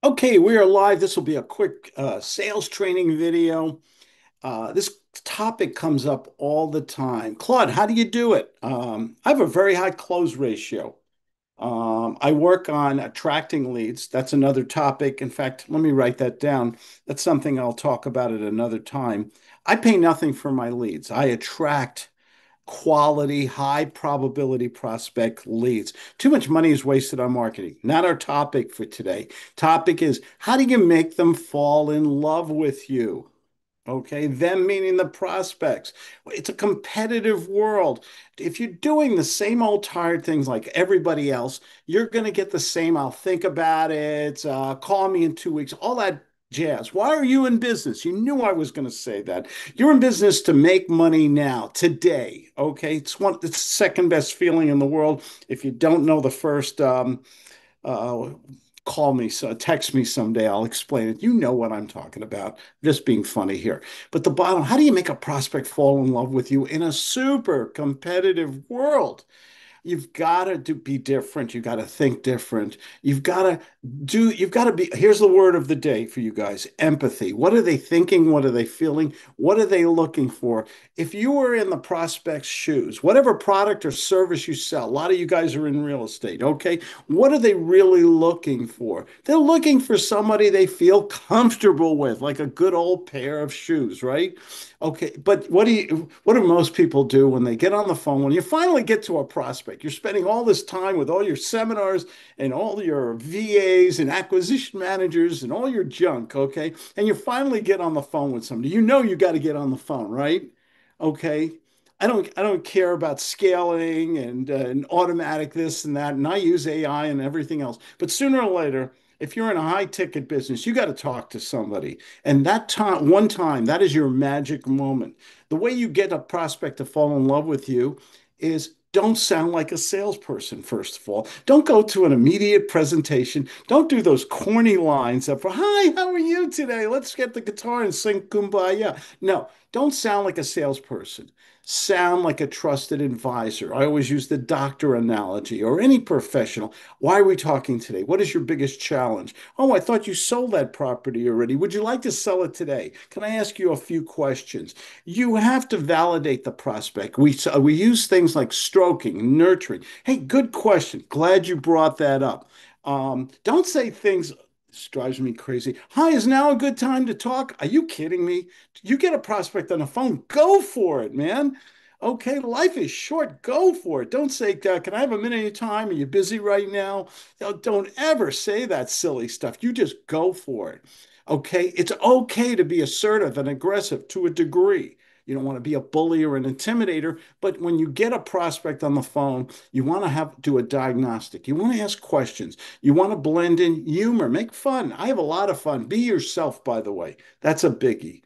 Okay, we are live. This will be a quick sales training video. This topic comes up all the time. Claude, how do you do it? I have a very high close ratio. I work on attracting leads. That's another topic. In fact, let me write that down. That's something I'll talk about at another time. I pay nothing for my leads. I attract quality, high probability prospect leads. Too much money is wasted on marketing. Not our topic for today. Topic is how do you make them fall in love with you? Okay, them meaning the prospects. It's a competitive world. If you're doing the same old tired things like everybody else, you're going to get the same. I'll think about it. Call me in 2 weeks. All that jazz. Why are you in business? You knew I was going to say that. You're in business to make money now, today. Okay, it's the second best feeling in the world. If you don't know the first, uh, call me, so text me someday. I'll explain it. You know what I'm talking about. Just being funny here. But the bottom, how do you make a prospect fall in love with you in a super competitive world? You've got to be different. You've got to think different. You've got to be, here's the word of the day for you guys, empathy. What are they thinking? What are they feeling? What are they looking for? If you were in the prospect's shoes, whatever product or service you sell, a lot of you guys are in real estate, okay? What are they really looking for? They're looking for somebody they feel comfortable with, like a good old pair of shoes, right? Okay, but what do most people do when they get on the phone? When you finally get to a prospect, you're spending all this time with all your seminars and all your VAs and acquisition managers and all your junk, okay? And you finally get on the phone with somebody. You know you got to get on the phone, right? Okay. I don't care about scaling and automatic this and that, and I use AI and everything else. But sooner or later, if you're in a high ticket business, you got to talk to somebody. And that time, one time, that is your magic moment. The way you get a prospect to fall in love with you is don't sound like a salesperson, first of all. Don't go to an immediate presentation. Don't do those corny lines of, hi, how are you today? Let's get the guitar and sing Kumbaya. No, don't sound like a salesperson. Sound like a trusted advisor. I always use the doctor analogy or any professional. Why are we talking today? What is your biggest challenge? Oh, I thought you sold that property already. Would you like to sell it today? Can I ask you a few questions? You have to validate the prospect. We use things like stroking, nurturing. Hey, good question. Glad you brought that up. Don't say things. This drives me crazy. Hi, is now a good time to talk? Are you kidding me? You get a prospect on the phone, go for it, man. Okay, life is short. Go for it. Don't say, can I have a minute of your time? Are you busy right now? Don't ever say that silly stuff. You just go for it. Okay, it's okay to be assertive and aggressive to a degree. You don't want to be a bully or an intimidator, but when you get a prospect on the phone, you want to do a diagnostic. You want to ask questions. You want to blend in humor, make fun. I have a lot of fun. Be yourself, by the way. That's a biggie.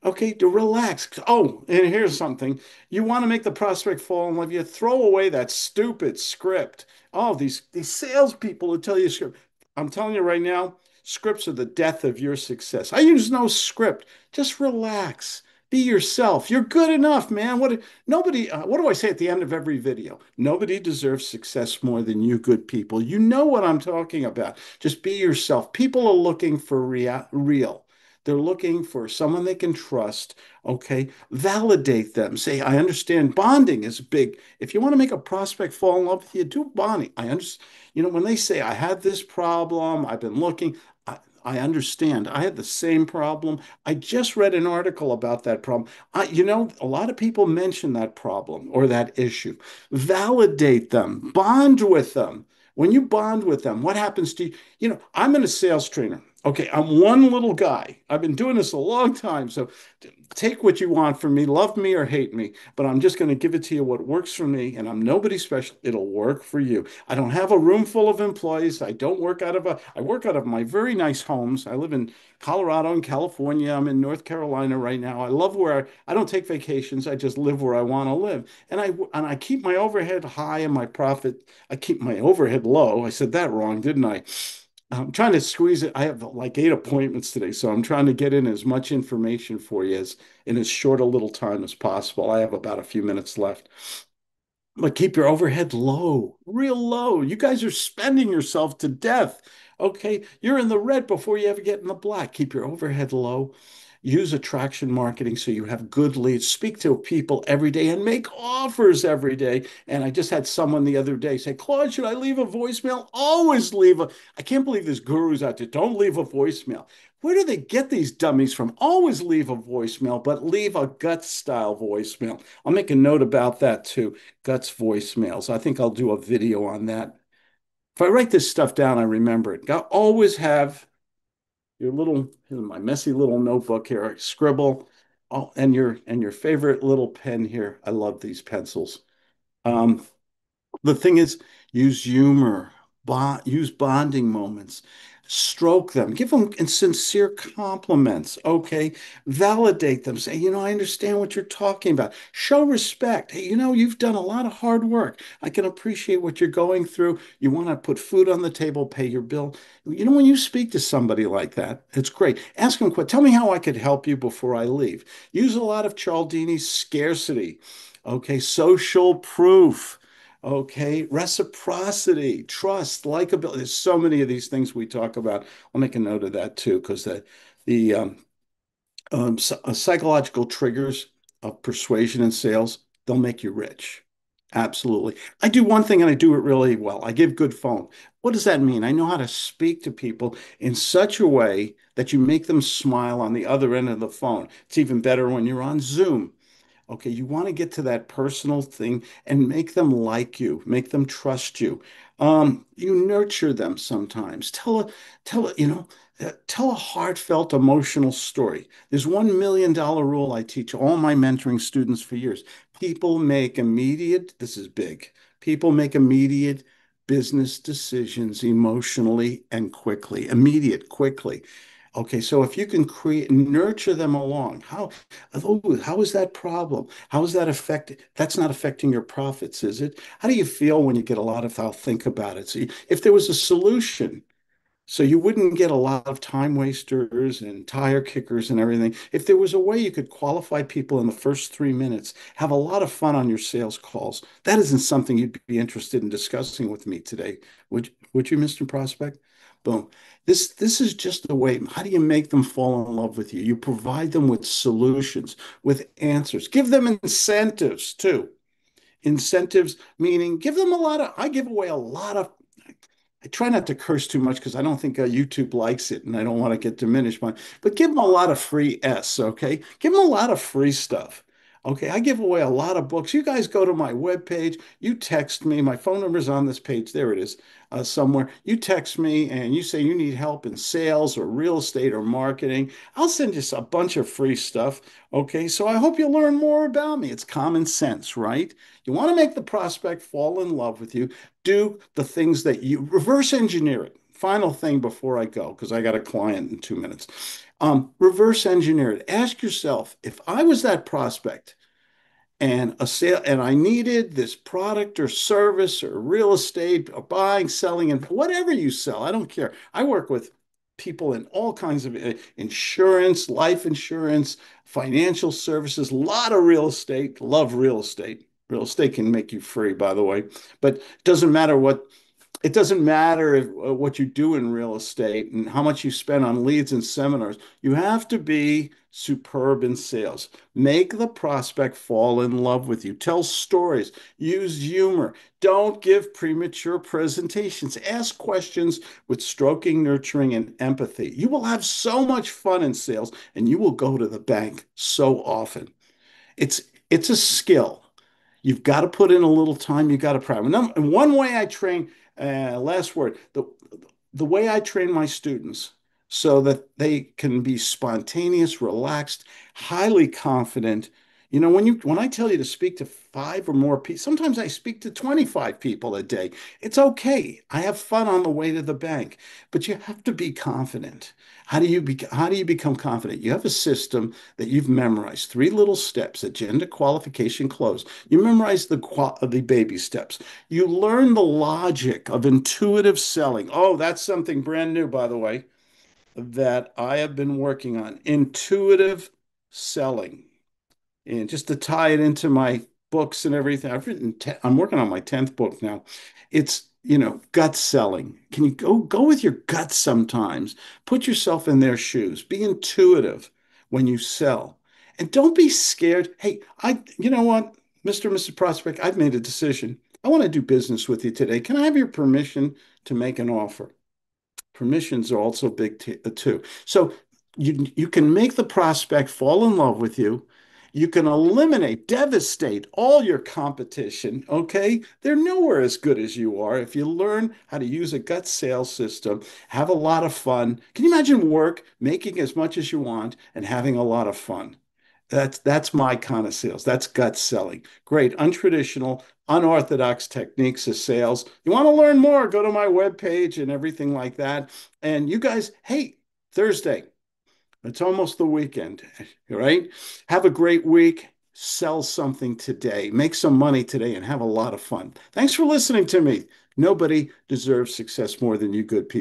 Okay, to relax. Oh, and here's something. You want to make the prospect fall in love with you, throw away that stupid script. Oh, these salespeople who tell you script. I'm telling you right now, scripts are the death of your success. I use no script. Just relax. Be yourself. You're good enough, man. What do I say at the end of every video? Nobody deserves success more than you good people. You know what I'm talking about. Just be yourself. People are looking for real. They're looking for someone they can trust. Okay. Validate them. Say, I understand bonding is big. If you want to make a prospect fall in love with you, do bonding. I understand. When they say, I have this problem, I've been looking, I understand. I had the same problem. I just read an article about that problem. A lot of people mention that problem or that issue. Validate them, bond with them. When you bond with them, what happens to you? I'm in a sales trainer. Okay, I'm one little guy. I've been doing this a long time. So take what you want from me, love me or hate me, but I'm just going to give it to you what works for me, and I'm nobody special. It'll work for you. I don't have a room full of employees. I work out of my very nice homes. I live in Colorado and California. I'm in North Carolina right now. I love I don't take vacations. I just live where I want to live. And I keep my overhead high and my profit. I keep my overhead low. I said that wrong, didn't I? I'm trying to squeeze it. I have like 8 appointments today, so I'm trying to get in as much information for you as in as short a little time as possible. I have about a few minutes left. But keep your overhead low, real low. You guys are spending yourself to death. Okay. You're in the red before you ever get in the black. Keep your overhead low. Use attraction marketing so you have good leads. Speak to people every day and make offers every day. And I just had someone the other day say, Claude, should I leave a voicemail? Always leave a. I can't believe there's gurus out there. Don't leave a voicemail. Where do they get these dummies from? Always leave a voicemail, but leave a gut style voicemail. I'll make a note about that too. Guts voicemails. I think I'll do a video on that. If I write this stuff down, I remember it. Always have your little, here's my messy little notebook here. I scribble. Oh, and your favorite little pen here. I love these pencils. Um, the thing is, use humor, use bonding moments, stroke them, give them sincere compliments. Okay, validate them. Say, I understand what you're talking about. Show respect. Hey, you've done a lot of hard work. I can appreciate what you're going through. You want to put food on the table, pay your bill. When you speak to somebody like that, it's great. Ask them, tell me how I could help you before I leave. Use a lot of Cialdini's scarcity. Okay, social proof. Okay, reciprocity, trust, likability. There's so many of these things we talk about. I'll make a note of that too, because the psychological triggers of persuasion and sales, they'll make you rich. Absolutely. I do one thing and I do it really well. I give good phone. What does that mean? I know how to speak to people in such a way that you make them smile on the other end of the phone. It's even better when you're on Zoom. Okay, you want to get to that personal thing and make them like you, make them trust you. You nurture them sometimes. Tell a heartfelt, emotional story. There's $1 million rule I teach all my mentoring students for years. This is big. People make immediate business decisions emotionally and quickly, immediate, quickly. Okay, so if you can nurture them along, how is that problem? How is that affecting? That's not affecting your profits, is it? How do you feel when you get a lot of, I'll think about it. See, if there was a solution, so you wouldn't get a lot of time wasters and tire kickers and everything. If there was a way you could qualify people in the first 3 minutes, have a lot of fun on your sales calls, that isn't something you'd be interested in discussing with me today. Would you, Mr. Prospect? Boom. This is just the way. How do you make them fall in love with you? You provide them with solutions, with answers. Give them incentives too. Incentives meaning give them I give away a lot of I try not to curse too much because I don't think YouTube likes it and I don't want to get diminished by it. But give them a lot of free S, okay? Give them a lot of free stuff. Okay, I give away a lot of books. You guys go to my webpage, you text me. My phone number is on this page. There it is, somewhere. You text me and you say you need help in sales or real estate or marketing. I'll send you a bunch of free stuff. Okay, so I hope you learn more about me. It's common sense, right? You want to make the prospect fall in love with you, do the things that you reverse engineer it. Final thing before I go, because I got a client in 2 minutes. Reverse engineer it. Ask yourself, if I was that prospect and I needed this product or service or real estate or buying, selling, and whatever you sell, I don't care. I work with people in all kinds of insurance, life insurance, financial services, a lot of real estate. Love real estate. Real estate can make you free, by the way, but it doesn't matter what you do in real estate and how much you spend on leads and seminars. You have to be superb in sales. Make the prospect fall in love with you. Tell stories. Use humor. Don't give premature presentations. Ask questions with stroking, nurturing, and empathy. You will have so much fun in sales and you will go to the bank so often. It's it's a skill. You've got to put in a little time. You got to practice. And one way I train, last word, the way I train my students so that they can be spontaneous, relaxed, highly confident. When I tell you to speak to five or more people, sometimes I speak to 25 people a day. It's okay. I have fun on the way to the bank, but you have to be confident. How do you become confident? You have a system that you've memorized, three little steps: agenda, qualification, close. You memorize the baby steps. You learn the logic of intuitive selling. Oh, that's something brand new, by the way, that I have been working on. Intuitive selling. And just to tie it into my books and everything. I'm working on my 10th book now. It's, gut selling. Can you go with your gut sometimes? Put yourself in their shoes. Be intuitive when you sell. And don't be scared. Hey, you know what, Mr. and Mrs. Prospect, I've made a decision. I want to do business with you today. Can I have your permission to make an offer? Permissions are also big too. So you can make the prospect fall in love with you. You can eliminate, devastate all your competition. Okay, they're nowhere as good as you are. If you learn how to use a gut sales system, have a lot of fun. Can you imagine work, making as much as you want, and having a lot of fun? That's my kind of sales. That's gut selling. Great, untraditional, unorthodox techniques of sales. You want to learn more? Go to my webpage and everything like that. And you guys, hey, Thursday, it's almost the weekend, right? Have a great week. Sell something today. Make some money today and have a lot of fun. Thanks for listening to me. Nobody deserves success more than you good people.